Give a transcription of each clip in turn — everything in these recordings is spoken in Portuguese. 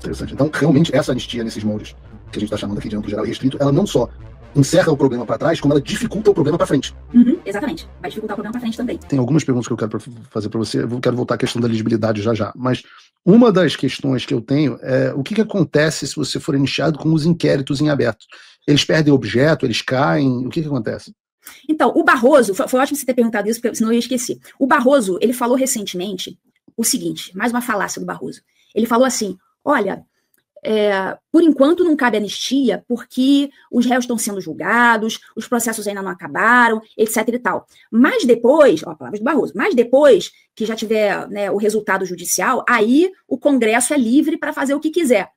Interessante. Então, realmente, essa anistia nesses moldes que a gente está chamando aqui de amplo, geral e restrito, ela não só encerra o problema para trás, como ela dificulta o problema para frente. Exatamente. Vai dificultar o problema para frente também. Tem algumas perguntas que eu quero fazer para você. Eu quero voltar à questão da elegibilidade já. Mas uma das questões que eu tenho é o que acontece se você for anistiado com os inquéritos em aberto? Eles perdem objeto, eles caem? O que acontece? Então, o Barroso, foi ótimo você ter perguntado isso, porque senão eu ia esquecer. O Barroso, ele falou recentemente o seguinte, mais uma falácia do Barroso. Ele falou assim, olha, por enquanto não cabe anistia, porque os réus estão sendo julgados, os processos ainda não acabaram, etc e tal. Mas depois, palavras do Barroso, mas depois que já tiver, né, o resultado judicial, aí o Congresso é livre para fazer o que quiser.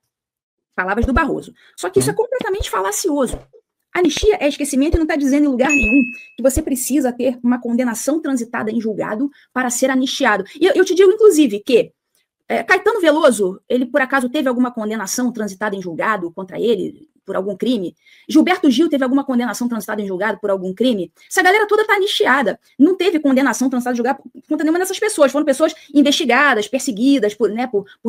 Palavras do Barroso. Só que isso é completamente falacioso. Anistia é esquecimento e não está dizendo em lugar nenhum que você precisa ter uma condenação transitada em julgado para ser anistiado. E eu te digo, inclusive, que Caetano Veloso, ele por acaso teve alguma condenação transitada em julgado contra ele por algum crime? Gilberto Gil teve alguma condenação transitada em julgado por algum crime? Essa galera toda está anistiada. Não teve condenação transitada em julgado contra nenhuma dessas pessoas. Foram pessoas investigadas, perseguidas por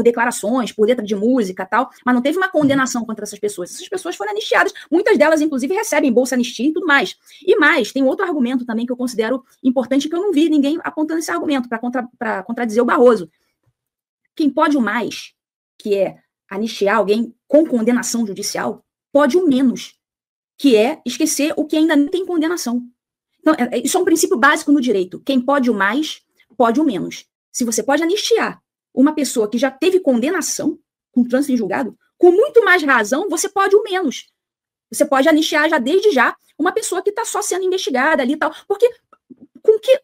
declarações, por letra de música e tal, mas não teve uma condenação contra essas pessoas. Essas pessoas foram anistiadas. Muitas delas, inclusive, recebem bolsa anistia e tudo mais. E mais, tem outro argumento também que eu considero importante, que eu não vi ninguém apontando esse argumento para contradizer o Barroso. Quem pode o mais, que é anistiar alguém com condenação judicial, pode o menos, que é esquecer o que ainda não tem condenação. Então, isso é um princípio básico no direito. Quem pode o mais, pode o menos. Se você pode anistiar uma pessoa que já teve condenação com trânsito em julgado, com muito mais razão, você pode o menos. Você pode anistiar já desde já uma pessoa que está só sendo investigada ali e tal. Porque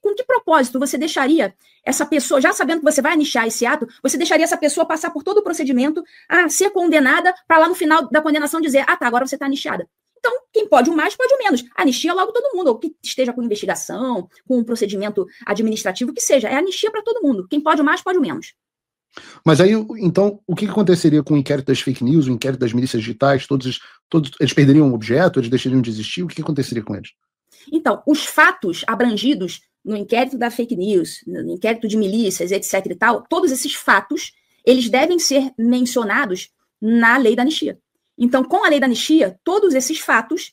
com que propósito você deixaria essa pessoa, já sabendo que você vai anistiar esse ato, você deixaria essa pessoa passar por todo o procedimento, ser condenada, para lá no final da condenação dizer, tá, agora você está anistiada. Então, quem pode o mais, pode o menos. Anistia logo todo mundo, ou que esteja com investigação, com um procedimento administrativo, que seja. É anistia para todo mundo. Quem pode o mais, pode o menos. Mas aí, então, o que aconteceria com o inquérito das fake news, o inquérito das milícias digitais, todos eles perderiam um objeto, eles deixariam de existir? O que aconteceria com eles? Então, os fatos abrangidos no inquérito da fake news, no inquérito de milícias, etc e tal, todos esses fatos, eles devem ser mencionados na lei da anistia. Então, com a lei da anistia, todos esses fatos,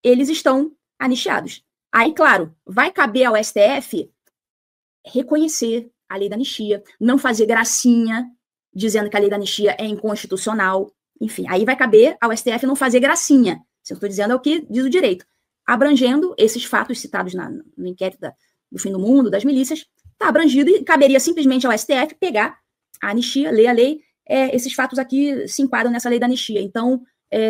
eles estão anistiados. Aí, claro, vai caber ao STF reconhecer a lei da anistia, não fazer gracinha dizendo que a lei da anistia é inconstitucional. Enfim, aí vai caber ao STF não fazer gracinha. Se eu estou dizendo é o que diz o direito. Abrangendo esses fatos citados no inquérito do fim do mundo, das milícias, está abrangido e caberia simplesmente ao STF pegar a anistia, ler a lei, esses fatos aqui se enquadram nessa lei da anistia. Então,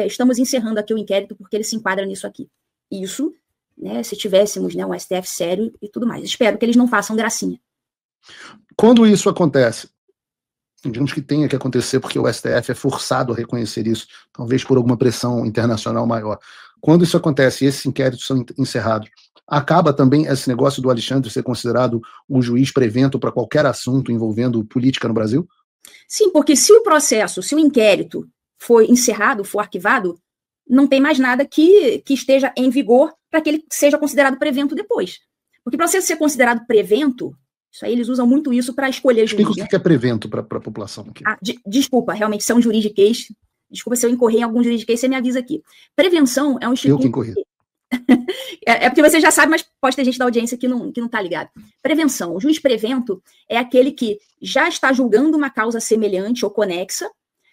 estamos encerrando aqui o inquérito porque ele se enquadra nisso aqui. Isso, né, se tivéssemos, né, um STF sério e tudo mais. Espero que eles não façam gracinha. Quando isso acontece, digamos que tenha que acontecer porque o STF é forçado a reconhecer isso, talvez por alguma pressão internacional maior. Quando isso acontece e esses inquéritos são encerrados, acaba também esse negócio do Alexandre ser considerado o juiz prevento para qualquer assunto envolvendo política no Brasil? Sim, porque se o inquérito for encerrado, for arquivado, não tem mais nada que esteja em vigor para que ele seja considerado prevento depois. Porque para você ser considerado prevento, isso aí eles usam muito isso para escolher juiz. Explica o que é prevento para a população aqui. Desculpa, realmente, isso é um juridiquês. Desculpa se eu incorrer em algum juridiquês, você me avisa aqui. Prevenção é um instituto... Eu que incorri. É porque você já sabe, mas pode ter gente da audiência que não está ligado. Prevenção. O juiz prevento é aquele que já está julgando uma causa semelhante ou conexa,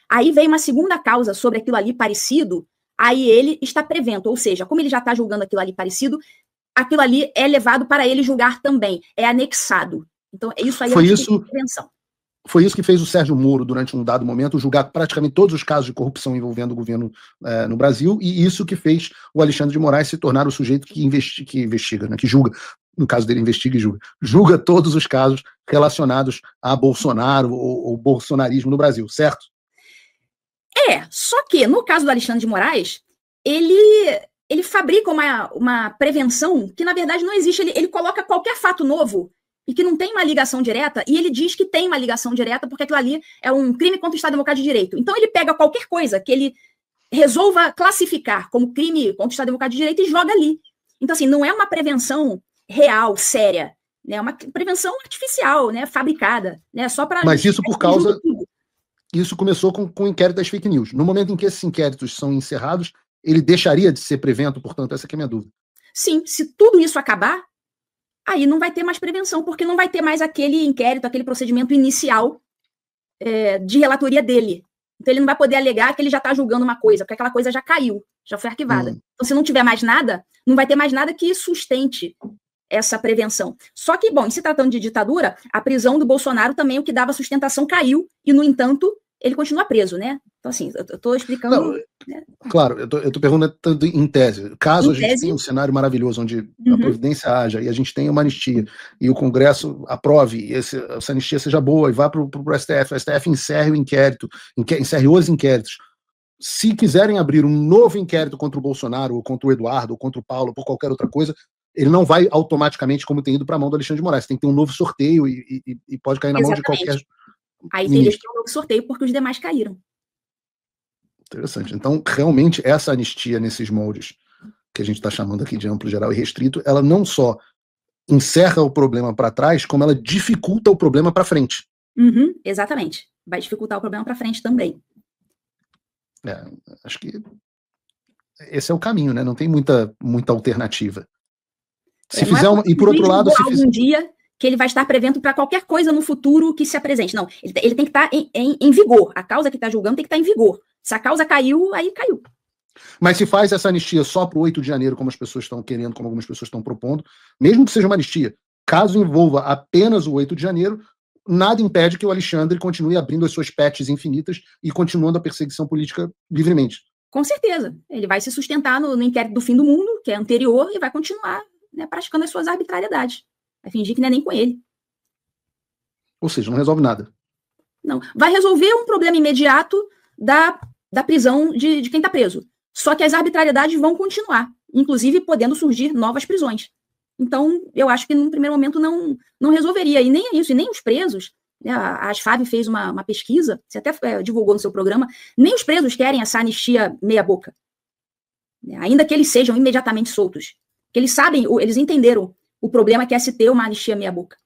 aí vem uma segunda causa sobre aquilo ali parecido, aí ele está prevento, ou seja, como ele já está julgando aquilo ali parecido, aquilo ali é levado para ele julgar também, é anexado. Então, isso aí é uma prevenção. Foi isso que fez o Sérgio Moro, durante um dado momento, julgar praticamente todos os casos de corrupção envolvendo o governo no Brasil, e isso que fez o Alexandre de Moraes se tornar o sujeito que investiga, né, que julga, no caso dele, investiga e julga todos os casos relacionados a Bolsonaro ou bolsonarismo no Brasil, certo? Só que, no caso do Alexandre de Moraes, ele fabrica uma prevenção que, na verdade, não existe. Ele coloca qualquer fato novo e que não tem uma ligação direta, e ele diz que tem uma ligação direta porque aquilo ali é um crime contra o Estado Democrático de Direito. Então ele pega qualquer coisa que ele resolva classificar como crime contra o Estado Democrático de Direito e joga ali. Então, assim, não é uma prevenção real, séria, né? É uma prevenção artificial, né? Fabricada, né? Só para... Mas isso por causa... isso começou com o inquérito das fake news. No momento em que esses inquéritos são encerrados, ele deixaria de ser prevento, portanto, essa que é a minha dúvida. Sim, se tudo isso acabar, aí não vai ter mais prevenção, porque não vai ter mais aquele inquérito, aquele procedimento inicial de relatoria dele. Então ele não vai poder alegar que ele já está julgando uma coisa, porque aquela coisa já caiu, já foi arquivada. Então, se não tiver mais nada, não vai ter mais nada que sustente essa prevenção. Só que, bom, em se tratando de ditadura, a prisão do Bolsonaro também, o que dava sustentação, caiu, e, no entanto, ele continua preso, né? Então, assim, eu estou explicando... Não, né? Claro, eu tô perguntando em tese. Caso a gente tenha um cenário maravilhoso onde a providência haja e a gente tenha uma anistia e o Congresso aprove e essa anistia seja boa e vá para o STF encerre o inquérito, encerre os inquéritos. Se quiserem abrir um novo inquérito contra o Bolsonaro, ou contra o Eduardo, ou contra o Paulo, ou por qualquer outra coisa, ele não vai automaticamente, como tem ido para a mão do Alexandre de Moraes. Tem que ter um novo sorteio e pode cair na mão de qualquer... Aí teria que ter um novo sorteio porque os demais caíram. Interessante. Então, realmente, essa anistia nesses moldes, que a gente está chamando aqui de amplo, geral e restrito, ela não só encerra o problema para trás, como ela dificulta o problema para frente. Exatamente. Vai dificultar o problema para frente também. Acho que esse é o caminho, né? Não tem muita alternativa. Se fizer e por outro lado, algum dia que ele vai estar prevento para qualquer coisa no futuro que se apresente. Não, ele tem que estar em vigor. A causa que está julgando tem que estar em vigor. Se a causa caiu, aí caiu. Mas se faz essa anistia só para o 8 de janeiro, como as pessoas estão querendo, como algumas pessoas estão propondo, mesmo que seja uma anistia, caso envolva apenas o 8 de janeiro, nada impede que o Alexandre continue abrindo as suas patches infinitas e continuando a perseguição política livremente. Com certeza. Ele vai se sustentar no inquérito do fim do mundo, que é anterior, e vai continuar, né, praticando as suas arbitrariedades. Vai fingir que não é nem com ele. Ou seja, não resolve nada. Não. Vai resolver um problema imediato da prisão de quem está preso. Só que as arbitrariedades vão continuar, inclusive podendo surgir novas prisões. Então, eu acho que, num primeiro momento, não resolveria. E nem isso, e nem os presos. Né, a Asfab fez uma pesquisa, você até divulgou no seu programa, nem os presos querem essa anistia meia-boca. Ainda que eles sejam imediatamente soltos. Porque eles sabem, eles entenderam o problema que é se ter uma anistia meia-boca.